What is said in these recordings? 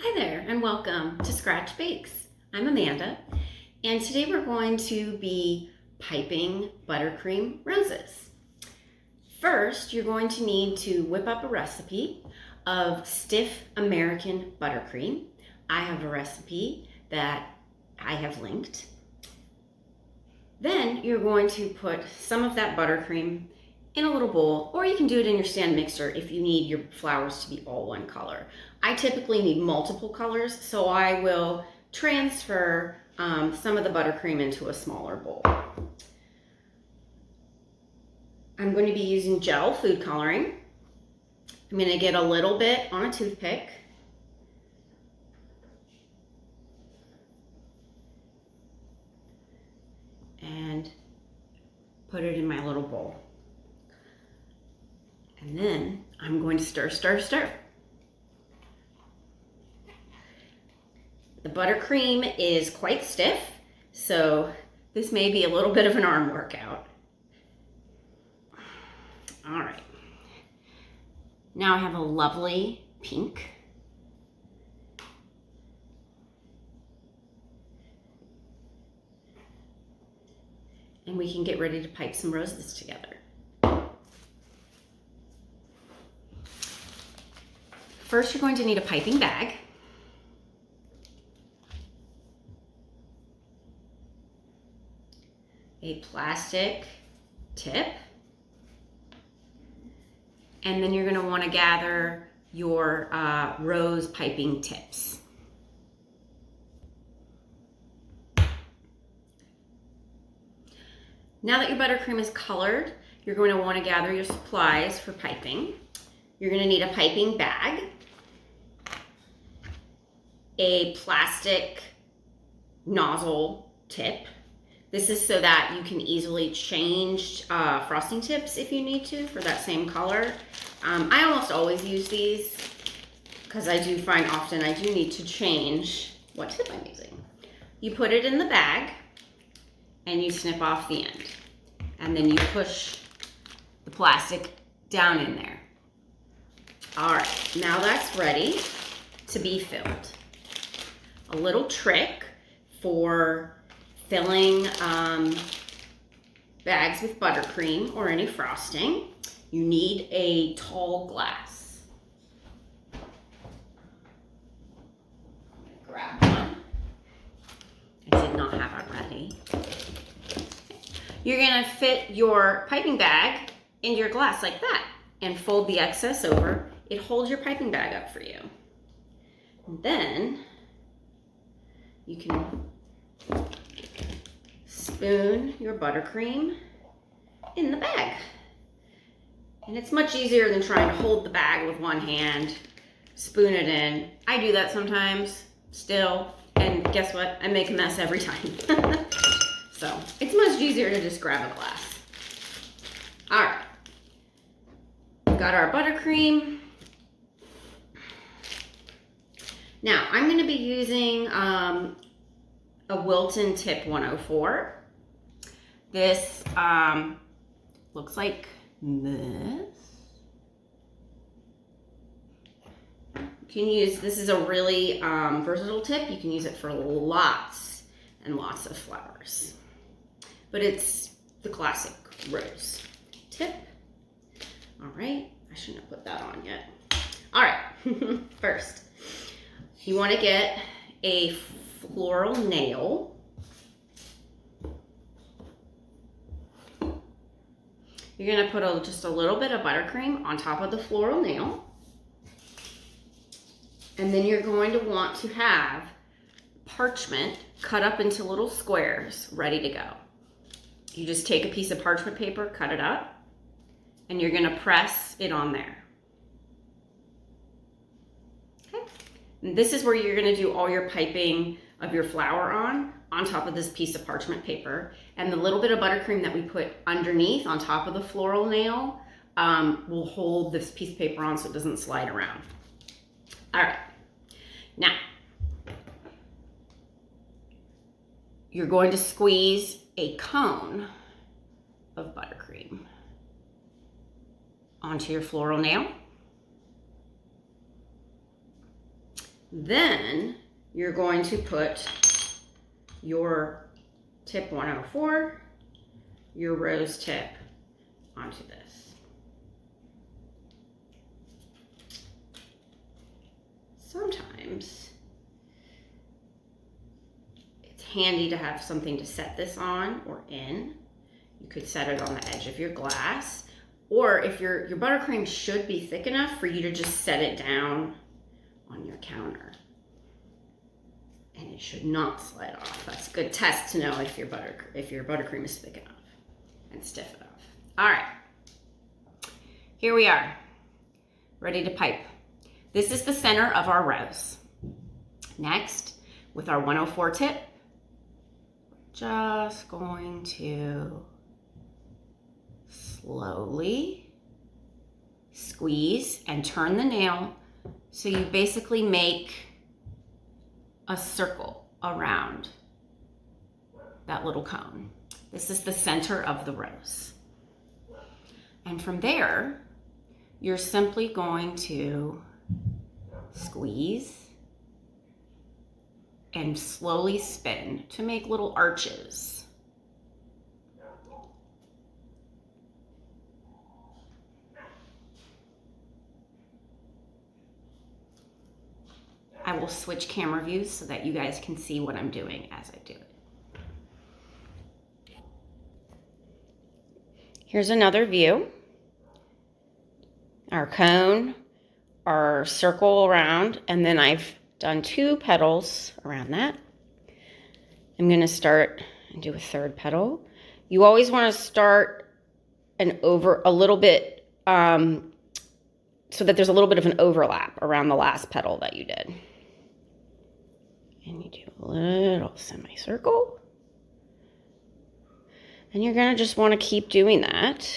Hi there and welcome to Scratch Bakes. I'm Amanda and today we're going to be piping buttercream roses. First, you're going to need to whip up a recipe of stiff American buttercream. I have a recipe that I have linked. Then you're going to put some of that buttercream in a little bowl, or you can do it in your stand mixer if you need your flowers to be all one color. I typically need multiple colors, so I will transfer some of the buttercream into a smaller bowl. I'm going to be using gel food coloring. I'm going to get a little bit on a toothpick. And put it in my little bowl. And then I'm going to stir, stir, stir. The buttercream is quite stiff, so this may be a little bit of an arm workout. All right. Now I have a lovely pink. And we can get ready to pipe some roses together. First, you're going to need a piping bag. A plastic tip. And then you're going to want to gather your rose piping tips. Now that your buttercream is colored, you're going to want to gather your supplies for piping. You're going to need a piping bag, a plastic nozzle tip. This is so that you can easily change frosting tips if you need to for that same color. I almost always use these because I do find often I do need to change what tip I'm using. You put it in the bag and you snip off the end. And then you push the plastic down in there. All right, now that's ready to be filled. A little trick for filling bags with buttercream or any frosting, you need a tall glass. I'm gonna grab one. I did not have it ready. You're gonna fit your piping bag into your glass like that and fold the excess over. It holds your piping bag up for you. And then you can spoon your buttercream in the bag. And it's much easier than trying to hold the bag with one hand, spoon it in. I do that sometimes still, and guess what? I make a mess every time. So it's much easier to just grab a glass. All right, we've got our buttercream. Now I'm going to be using a Wilton Tip 104. This looks like this. You can use, this is a really versatile tip. You can use it for lots and lots of flowers. But it's the classic rose tip. All right, I shouldn't have put that on yet. All right, first, you want to get a floral nail. You're going to put just a little bit of buttercream on top of the floral nail. And then you're going to want to have parchment cut up into little squares ready to go. You just take a piece of parchment paper, cut it up, and you're going to press it on there. Okay. And this is where you're going to do all your piping of your flower on top of this piece of parchment paper. And the little bit of buttercream that we put underneath on top of the floral nail will hold this piece of paper on so it doesn't slide around. All right. Now, you're going to squeeze a cone of buttercream onto your floral nail. Then you're going to put your tip 104, your rose tip onto this. Sometimes it's handy to have something to set this on or in. You could set it on the edge of your glass, or if your buttercream should be thick enough for you to just set it down on your counter. And it should not slide off. That's a good test to know if your buttercream is thick enough and stiff enough. All right, here we are, ready to pipe. This is the center of our rose. Next, with our 104 tip, just going to slowly squeeze and turn the nail so you basically make a circle around that little cone. This is the center of the rose. And from there, you're simply going to squeeze and slowly spin to make little arches. I will switch camera views so that you guys can see what I'm doing as I do it. Here's another view. Our cone, our circle around, and then I've done 2 petals around that. I'm gonna start and do a 3rd petal. You always wanna start over a little bit, so that there's a little bit of an overlap around the last petal that you did. And you do a little semicircle. And you're gonna just wanna keep doing that.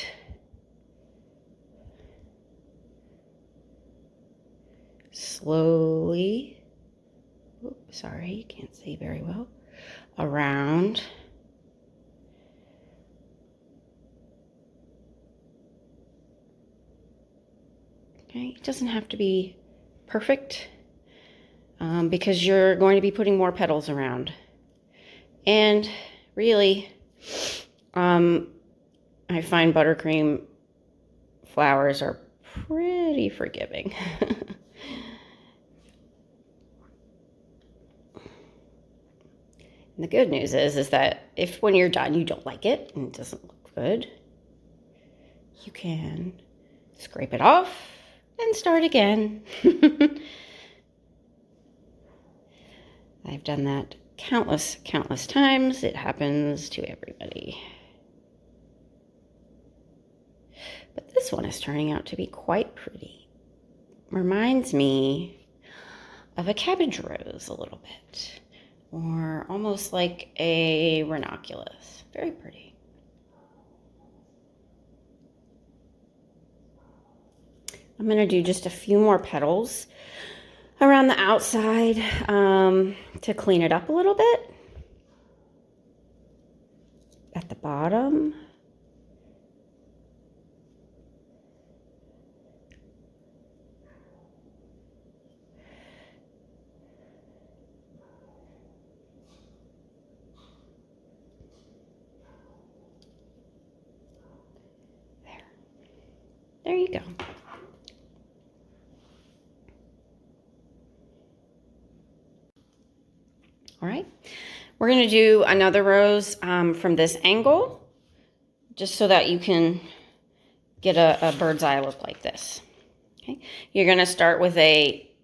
Slowly, oops, sorry, you can't see very well, around. Okay, it doesn't have to be perfect because you're going to be putting more petals around. And really, I find buttercream flowers are pretty forgiving. And the good news is that if when you're done you don't like it and it doesn't look good, you can scrape it off and start again. I've done that countless times. It happens to everybody. But this one is turning out to be quite pretty. Reminds me of a cabbage rose a little bit, or almost like a ranunculus. Very pretty. I'm going to do just a few more petals around the outside to clean it up a little bit. At the bottom. There you go. All right, we're going to do another rose from this angle, just so that you can get a bird's eye look like this. Okay, you're going to start with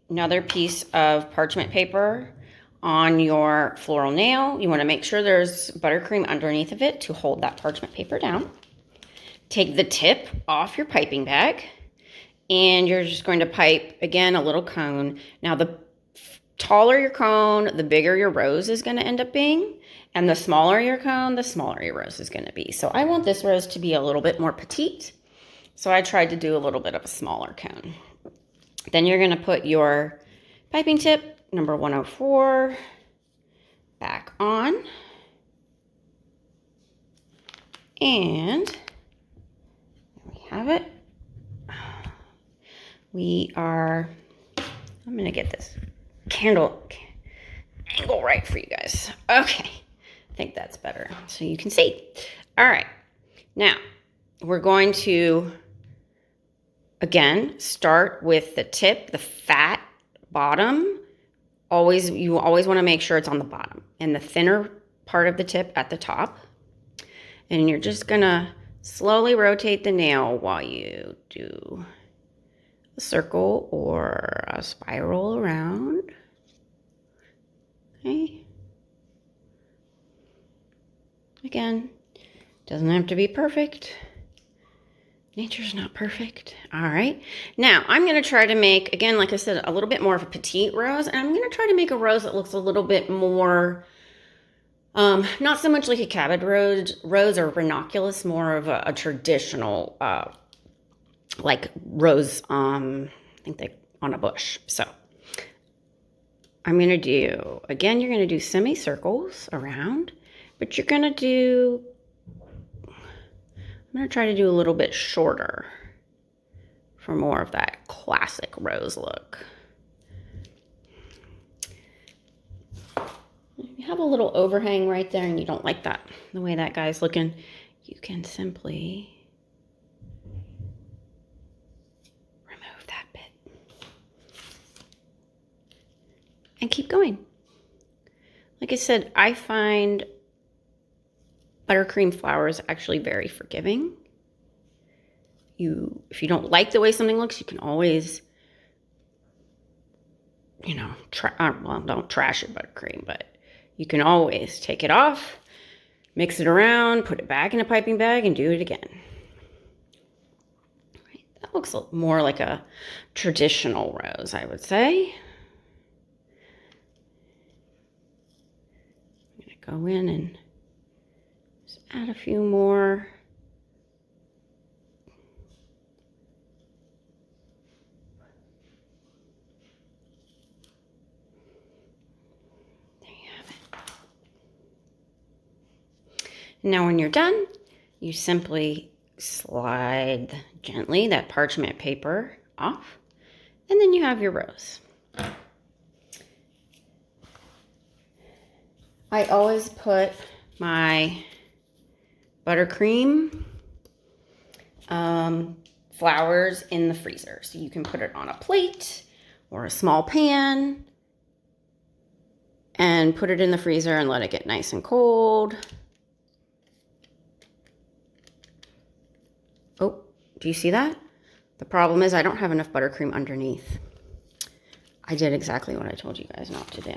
another piece of parchment paper on your floral nail. You want to make sure there's buttercream underneath of it to hold that parchment paper down. Take the tip off your piping bag, and you're just going to pipe, again, a little cone. Now, the taller your cone, the bigger your rose is going to end up being, and the smaller your cone, the smaller your rose is going to be. So I want this rose to be a little bit more petite, so I tried to do a little bit of a smaller cone. Then you're going to put your piping tip, number 104, back on, and there we have it. I'm going to get this candle angle right for you guys. Okay, I think that's better so you can see. All right, now we're going to, again, start with the tip, the fat bottom. You always want to make sure it's on the bottom and the thinner part of the tip at the top. And you're just gonna slowly rotate the nail while you do a circle or a spiral around. Okay. Again, doesn't have to be perfect. Nature's not perfect. All right. Now, I'm going to try to make, again, like I said, a little bit more of a petite rose. And I'm going to try to make a rose that looks a little bit more, not so much like a cabbage rose or ranunculus, more of a traditional, like rose, I think they on a bush. So I'm going to do, again, you're going to do semicircles around, but you're going to do, I'm going to try to do a little bit shorter for more of that classic rose look. If you have a little overhang right there and you don't like that, the way that guy's looking, you can simply remove that bit and keep going. Like I said, I find buttercream flowers actually very forgiving. If you don't like the way something looks, you can always, you know, well, don't trash your buttercream, but you can always take it off, mix it around, put it back in a piping bag, and do it again. Right, that looks more like a traditional rose, I would say. I'm going to go in and just add a few more. Now when you're done, you simply slide gently that parchment paper off, and then you have your rose. I always put my buttercream flowers in the freezer. So you can put it on a plate or a small pan and put it in the freezer and let it get nice and cold. Oh, do you see that? The problem is I don't have enough buttercream underneath. I did exactly what I told you guys not to do.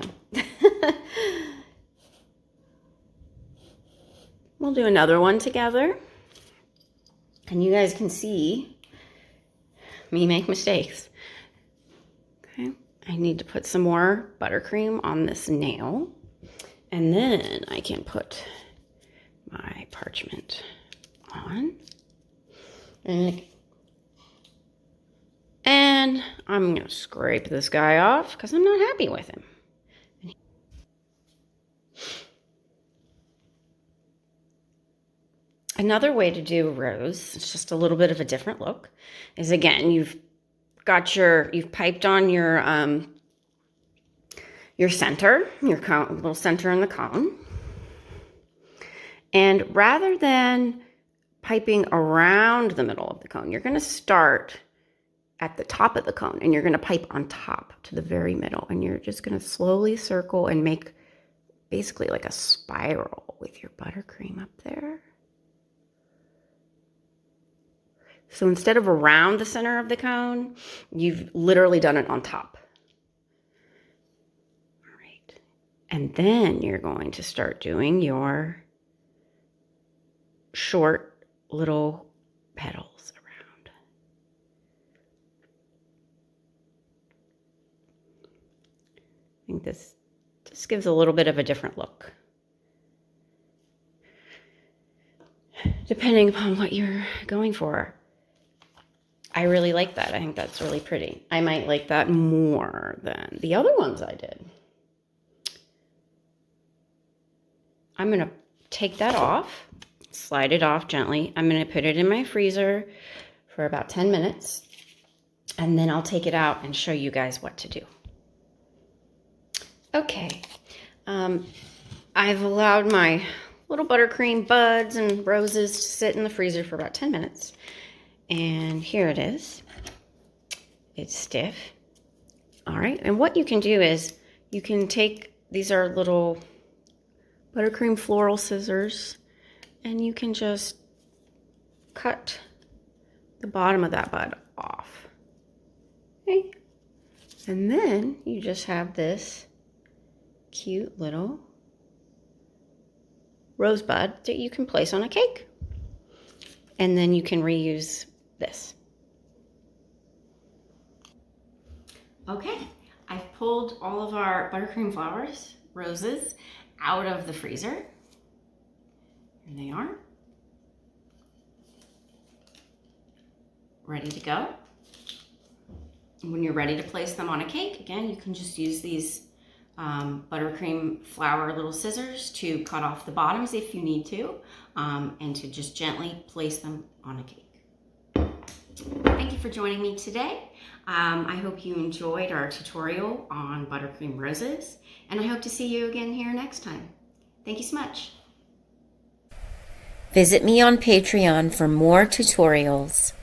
We'll do another one together. And you guys can see me make mistakes. Okay, I need to put some more buttercream on this nail. And then I can put my parchment on. And I'm going to scrape this guy off because I'm not happy with him. Another way to do a rose, it's just a little bit of a different look, is again, you've piped on your center, your cone, little center in the cone. And rather than piping around the middle of the cone, you're going to start at the top of the cone and you're going to pipe on top to the very middle, and you're just going to slowly circle and make basically like a spiral with your buttercream up there. So instead of around the center of the cone, you've literally done it on top. All right. And then you're going to start doing your short little petals around. I think this just gives a little bit of a different look, depending upon what you're going for. I really like that. I think that's really pretty. I might like that more than the other ones I did. I'm going to take that off, slide it off gently. I'm going to put it in my freezer for about 10 minutes, and then I'll take it out and show you guys what to do. Okay, I've allowed my little buttercream buds and roses to sit in the freezer for about 10 minutes. And here it is. It's stiff. All right, and what you can do is you can take, these are little buttercream floral scissors, and you can just cut the bottom of that bud off. Okay, and then you just have this cute little rosebud that you can place on a cake. And then you can reuse this. Okay, I've pulled all of our buttercream flowers, roses, out of the freezer. Here they are. Ready to go. When you're ready to place them on a cake, again, you can just use these buttercream flower little scissors to cut off the bottoms if you need to, and to just gently place them on a cake. Thank you for joining me today. I hope you enjoyed our tutorial on buttercream roses, and I hope to see you again here next time. Thank you so much. Visit me on Patreon for more tutorials.